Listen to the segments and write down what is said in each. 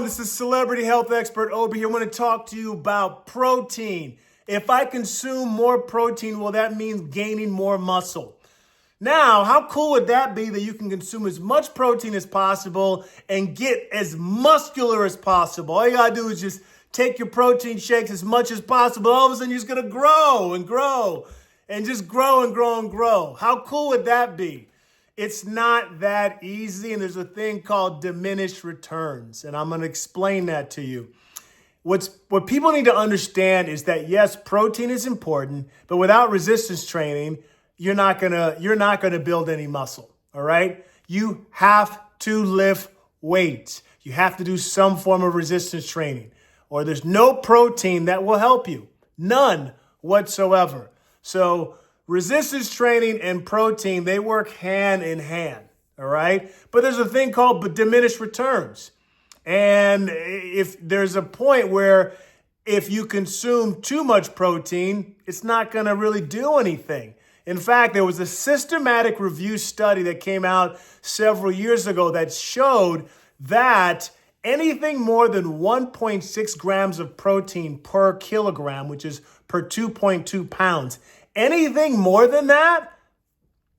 everyone, this is Celebrity Health Expert Obi here. I want to talk to you about protein. If I consume more protein, well, that means gaining more muscle. Now, how cool would that be that you can consume as much protein as possible and get as muscular as possible? All you gotta do is just take your protein shakes as much as possible. All of a sudden, you're just gonna grow and grow and just grow and grow and grow. How cool would that be? It's not that easy, and there's a thing called diminished returns, and I'm going to explain that to you. What people need to understand is that yes, protein is important, but without resistance training, you're not gonna build any muscle. All right, you have to lift weights. You have to do some form of resistance training, or there's no protein that will help you, none whatsoever. So resistance training and protein, they work hand in hand, all right? But there's a thing called diminished returns. And if there's a point where if you consume too much protein, it's not gonna really do anything. In fact, there was a systematic review study that came out several years ago that showed that anything more than 1.6 grams of protein per kilogram, which is per 2.2 pounds, anything more than that,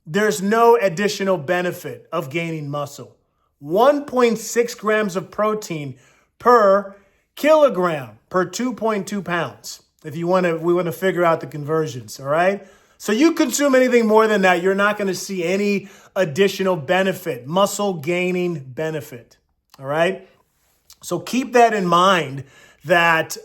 there's no additional benefit of gaining muscle. 1.6 grams of protein per kilogram per 2.2 pounds. We want to figure out the conversions, all right? So you consume anything more than that, you're not going to see any additional benefit, muscle gaining benefit, all right? So keep that in mind, that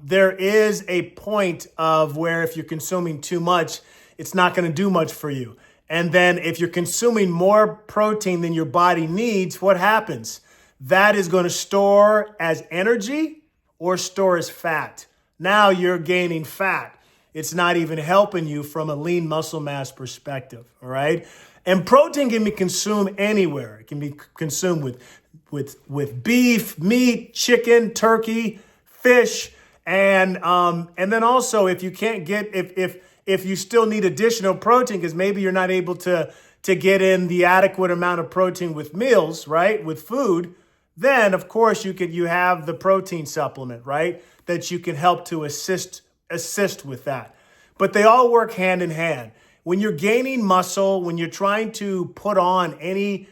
there is a point of where if you're consuming too much, it's not going to do much for you. And then if you're consuming more protein than your body needs, what happens? That is going to store as energy or store as fat. Now you're gaining fat. It's not even helping you from a lean muscle mass perspective, all right? And protein can be consumed anywhere. It can be consumed with beef, meat, chicken, turkey, fish, and then also if you can't get if you still need additional protein because maybe you're not able to get in the adequate amount of protein with meals, right? With food, then of course you have the protein supplement, right? That you can help to assist with that. But they all work hand in hand. When you're gaining muscle, when you're trying to put on any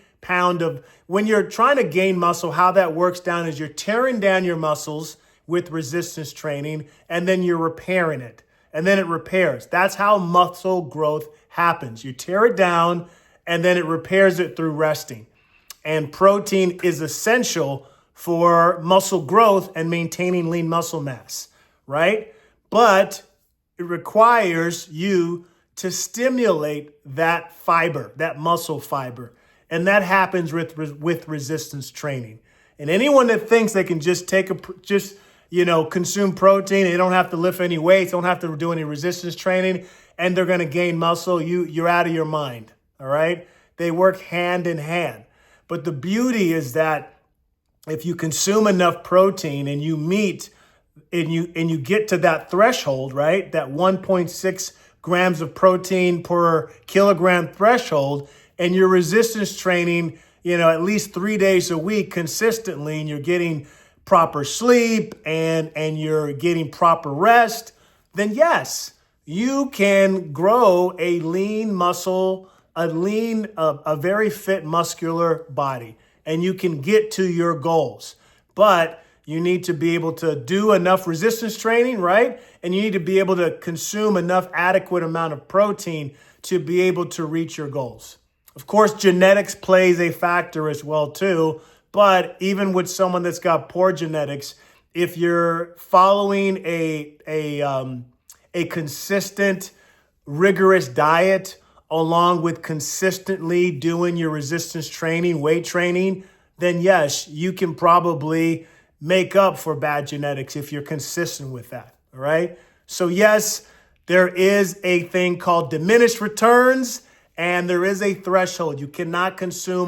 when you're trying to gain muscle, how that works down is you're tearing down your muscles with resistance training, and then you're repairing it. And then it repairs. That's how muscle growth happens. You tear it down, and then it repairs it through resting. And protein is essential for muscle growth and maintaining lean muscle mass, right? But it requires you to stimulate that fiber, that muscle fiber. And that happens with resistance training. And anyone that thinks they can just consume protein, they don't have to lift any weights, don't have to do any resistance training, and they're going to gain muscle, you're out of your mind, all right? They work hand in hand. But the beauty is that if you consume enough protein and you meet and you get to that threshold, right? That 1.6 grams of protein per kilogram threshold, and your resistance training, at least 3 days a week consistently, and you're getting proper sleep and you're getting proper rest, then yes, you can grow a lean muscle, a very fit muscular body, and you can get to your goals. But you need to be able to do enough resistance training, right? And you need to be able to consume enough adequate amount of protein to be able to reach your goals. Of course, genetics plays a factor as well too, but even with someone that's got poor genetics, if you're following a consistent, rigorous diet along with consistently doing your resistance training, weight training, then yes, you can probably make up for bad genetics if you're consistent with that, all right? So yes, there is a thing called diminished returns, and there is a threshold. You cannot consume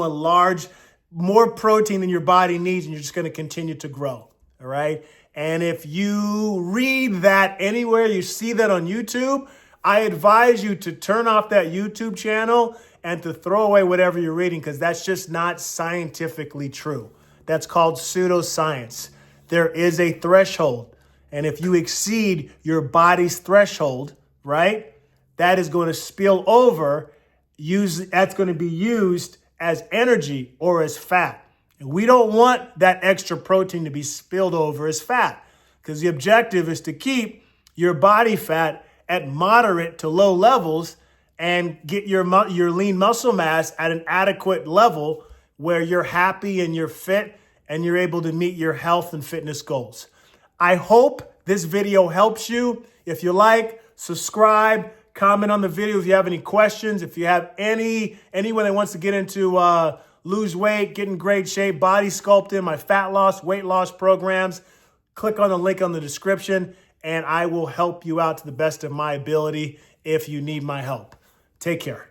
more protein than your body needs, and you're just going to continue to grow, all right? And if you read that anywhere, you see that on YouTube, I advise you to turn off that YouTube channel and to throw away whatever you're reading, because that's just not scientifically true. That's called pseudoscience. There is a threshold. And if you exceed your body's threshold, right, that is going to spill over. That's going to be used as energy or as fat. And we don't want that extra protein to be spilled over as fat, because the objective is to keep your body fat at moderate to low levels and get your lean muscle mass at an adequate level where you're happy and you're fit and you're able to meet your health and fitness goals. I hope this video helps you. If you like, subscribe, comment on the video if you have any questions. If you have anyone that wants to get into lose weight, get in great shape, body sculpting, my fat loss, weight loss programs, click on the link on the description and I will help you out to the best of my ability if you need my help. Take care.